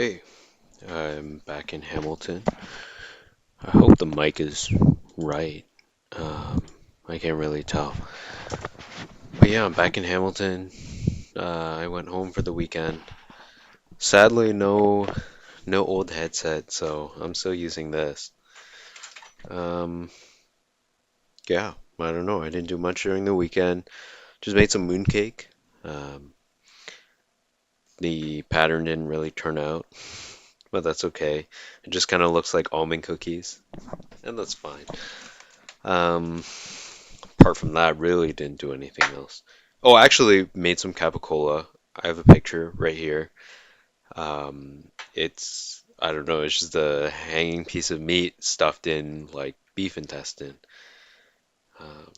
Hey, I'm back in Hamilton. I hope the mic is right. Um, I can't really tell. But yeah, I'm back in Hamilton. I went home for the weekend. Sadly, no old headset, so I'm still using this. Um, yeah, I don't know. I didn't do much during the weekend. Just made some mooncake. Um, the pattern didn't really turn out, but that's okay. It just kind of looks like almond cookies, and that's fine. Um, Apart from that, really didn't do anything else. Oh, I actually made some capicola. I have a picture right here. I don't know, it's just a hanging piece of meat stuffed in like beef intestine. Um,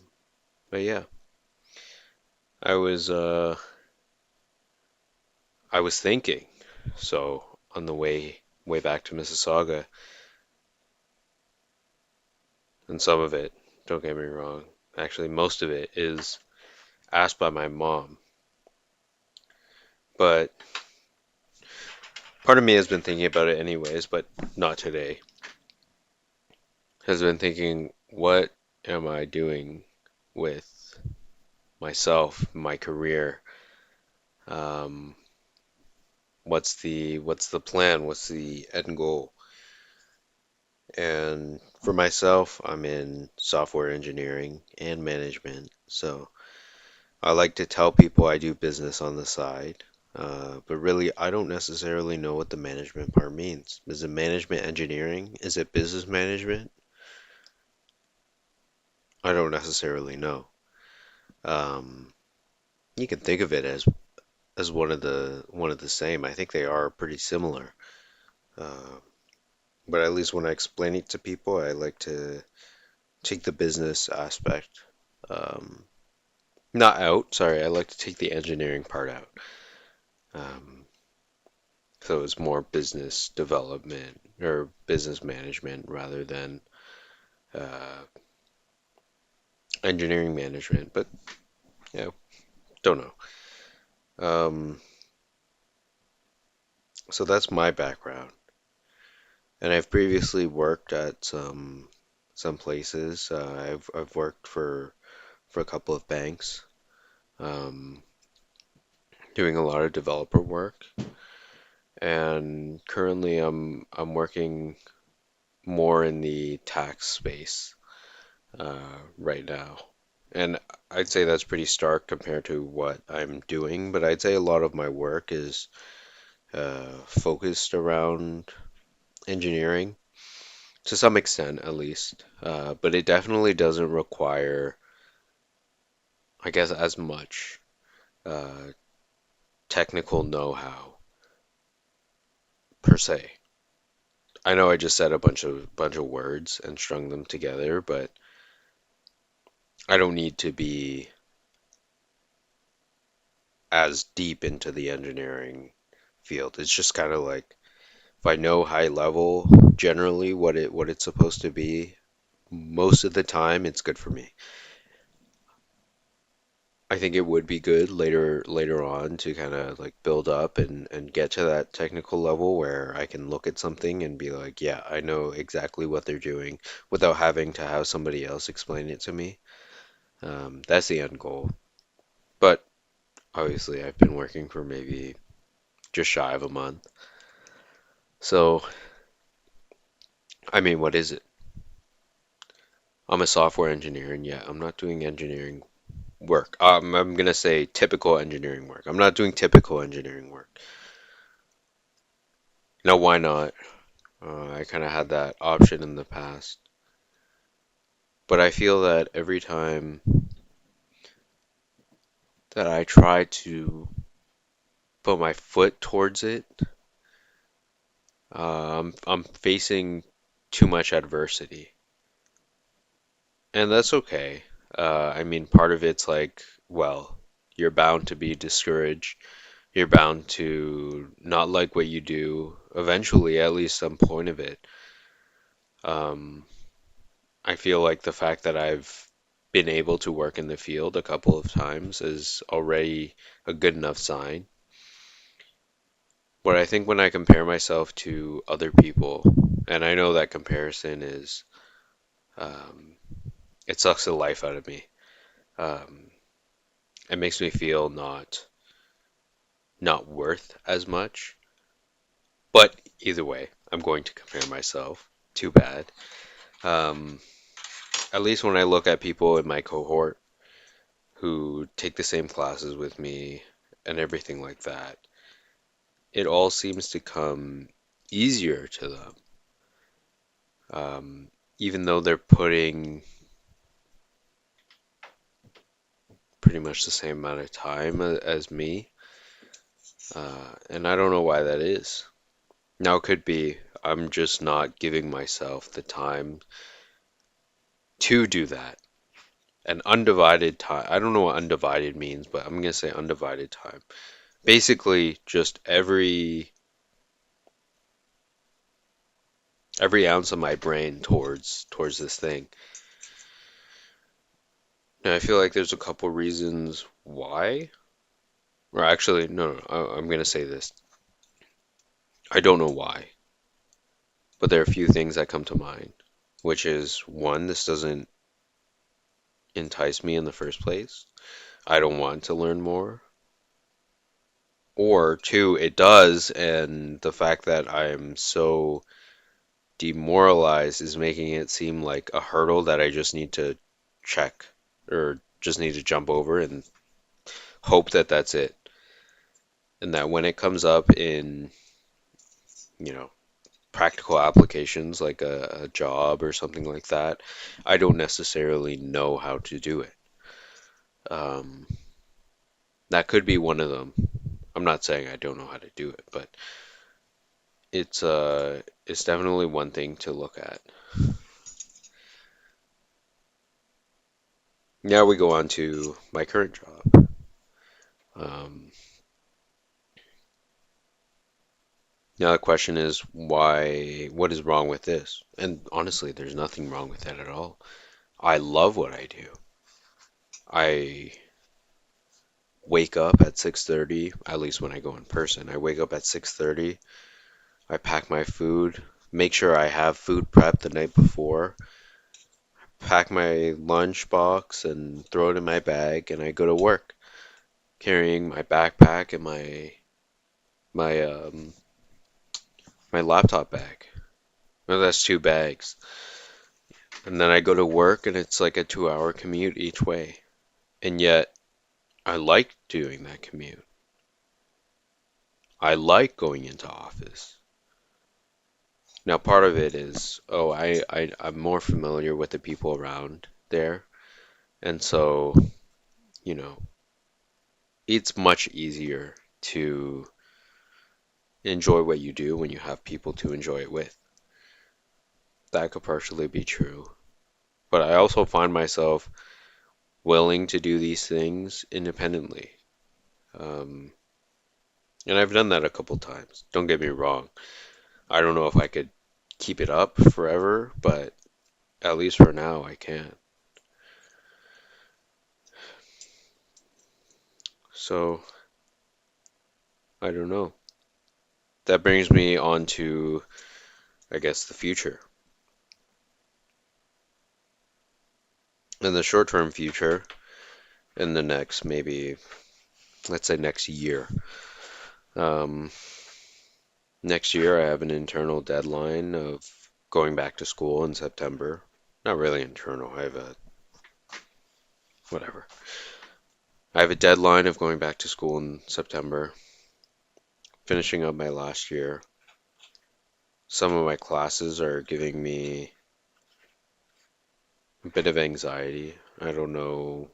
but yeah, I was uh, I was thinking. So on the way back to Mississauga, and some of it, don't get me wrong, actually most of it is asked by my mom. But part of me has been thinking about it anyways, but not today. Has been thinking, what am I doing with myself, my career? Um, what's the plan? What's the end goal? And for myself, I'm in software engineering and management. So I like to tell people I do business on the side. But really, I don't necessarily know what the management part means. Is it management engineering? Is it business management? I don't necessarily know. Um, you can think of it as one of the same. I think they are pretty similar. Uh, but at least when I explain it to people, I like to take the business aspect, um, not out. Sorry, I like to take the engineering part out. Um, so it's more business development or business management rather than uh, engineering management. But yeah, don't know. Um, so that's my background, and I've previously worked at some places. I've worked for a couple of banks, um, doing a lot of developer work, and currently I'm working more in the tax space right now. And I'd say that's pretty stark compared to what I'm doing, but I'd say a lot of my work is focused around engineering to some extent, at least. But it definitely doesn't require, I guess, as much uh, technical know-how per se. I know I just said a bunch of words and strung them together, but I don't need to be as deep into the engineering field. It's just kind of like if I know high level generally what it's supposed to be, most of the time it's good for me. I think it would be good later on to kind of like build up and get to that technical level where I can look at something and be like, yeah, I know exactly what they're doing without having to have somebody else explain it to me. That's the end goal. But obviously, I've been working for maybe just shy of a month. So, I mean, what is it? I'm a software engineer, and yeah, I'm not doing engineering work. I'm gonna say typical engineering work. I'm not doing typical engineering work. Now, why not? I kind of had that option in the past, but I feel that every time that I try to put my foot towards it, I'm facing too much adversity. And that's okay. I mean, part of it's like, well, you're bound to be discouraged. You're bound to not like what you do eventually, at least some point of it. Um, I feel like the fact that I've been able to work in the field a couple of times is already a good enough sign. But I think when I compare myself to other people, and I know that comparison is, um, it sucks the life out of me. Um, it makes me feel not worth as much. But either way, I'm going to compare myself. Too bad. Um, at least when I look at people in my cohort who take the same classes with me and everything like that, it all seems to come easier to them. Even though they're putting pretty much the same amount of time as me, and I don't know why that is. Now, it could be I'm just not giving myself the time to do that. An undivided time. I don't know what undivided means, but I'm gonna say undivided time. Basically, just every ounce of my brain towards this thing. And I feel like there's a couple reasons why. Or actually, no, no, I'm gonna say this. I don't know why, but there are a few things that come to mind, which is one, this doesn't entice me in the first place. I don't want to learn more. Or two, it does, and the fact that I'm so demoralized is making it seem like a hurdle that I just need to check or just need to jump over and hope that that's it. And that when it comes up in, you know, practical applications like a job or something like that, I don't necessarily know how to do it. Um, that could be one of them. I'm not saying I don't know how to do it, but it's definitely one thing to look at. Now we go on to my current job. Um, Now the question is why, what is wrong with this? And honestly, there's nothing wrong with that at all. I love what I do. I wake up at 6:30, at least when I go in person. I wake up at 6:30, I pack my food, make sure I have food prep the night before, pack my lunch box and throw it in my bag, and I go to work carrying my backpack and my my laptop bag. Well, that's two bags. And then I go to work and it's like a 2 hour commute each way. And yet I like doing that commute. I like going into office. Now part of it is, oh, I'm more familiar with the people around there. And so, you know, it's much easier to enjoy what you do when you have people to enjoy it with. That could partially be true. But I also find myself willing to do these things independently. Um, and I've done that a couple times. Don't get me wrong. I don't know if I could keep it up forever, but at least for now I can. So, I don't know. That brings me on to, I guess, the future. In the short-term future, in the next maybe, let's say next year. Um, Next year I have an internal deadline of going back to school in September. Not really internal, I have a, whatever. I have a deadline of going back to school in September, finishing up my last year. Some of my classes are giving me a bit of anxiety. I don't know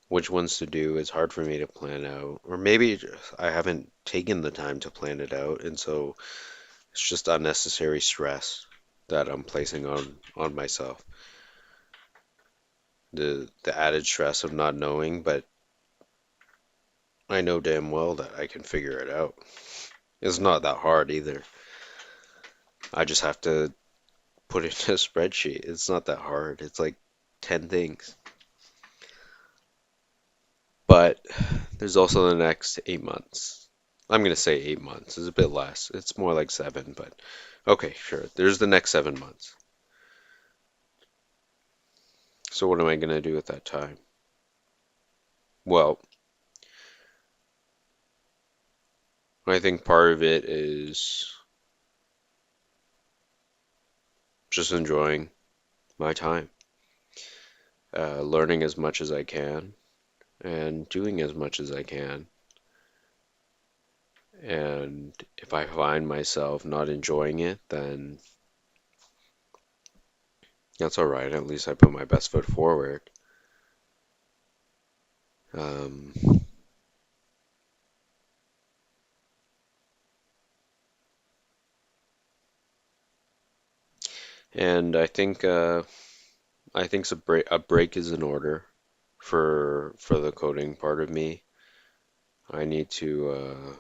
which ones to do. It's hard for me to plan out. Or maybe I haven't taken the time to plan it out, and so it's just unnecessary stress that I'm placing on myself. The added stress of not knowing, but I know damn well that I can figure it out. It's not that hard either. I just have to put it in a spreadsheet. It's not that hard. It's like 10 things. But there's also the next 8 months. I'm gonna say 8 months. It's a bit less. It's more like 7, but okay, sure. There's the next 7 months. So what am I gonna do at that time? Well, I think part of it is just enjoying my time, learning as much as I can, and doing as much as I can. And if I find myself not enjoying it, then that's all right. At least I put my best foot forward. Um, and I think a break is in order for the coding part of me. I need to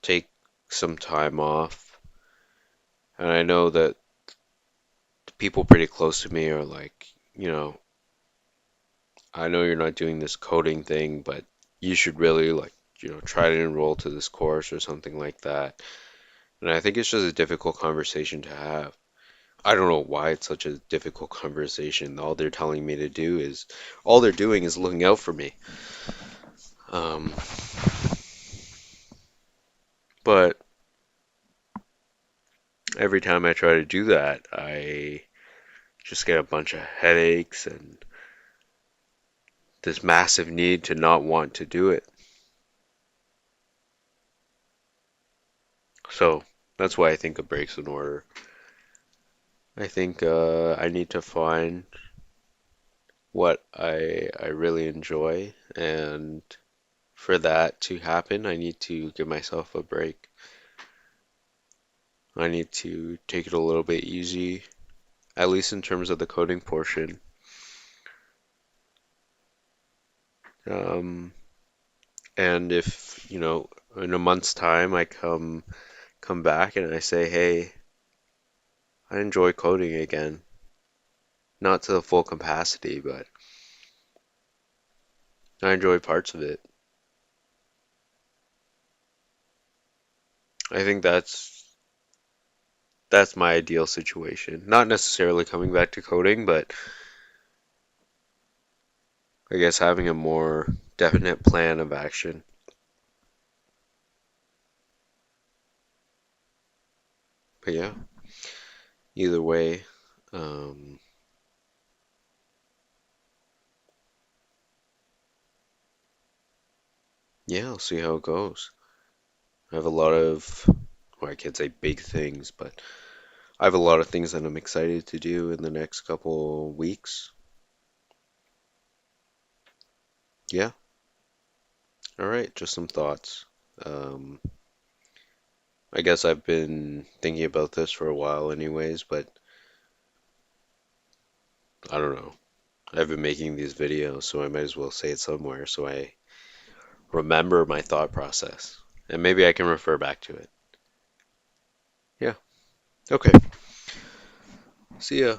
take some time off, and I know that people pretty close to me are like, I know you're not doing this coding thing, but you should really like, try to enroll to this course or something like that. And I think it's just a difficult conversation to have. I don't know why it's such a difficult conversation. All they're doing is looking out for me. Um, but every time I try to do that, I just get a bunch of headaches and this massive need to not want to do it. So that's why I think a break's in order. I think I need to find what I really enjoy, and for that to happen, I need to give myself a break. I need to take it a little bit easy, at least in terms of the coding portion. Um, and if, in a month's time I come back and I say, "Hey, I enjoy coding again." Not to the full capacity, but I enjoy parts of it. I think that's my ideal situation. Not necessarily coming back to coding, but I guess having a more definite plan of action. But yeah, either way, um, yeah, I'll see how it goes. I have a lot of, well, I can't say big things, but I have a lot of things that I'm excited to do in the next couple weeks. Yeah, all right, just some thoughts. Um, I guess I've been thinking about this for a while anyways, but I don't know. I've been making these videos, so I might as well say it somewhere so I remember my thought process. And maybe I can refer back to it. Yeah. Okay. See ya.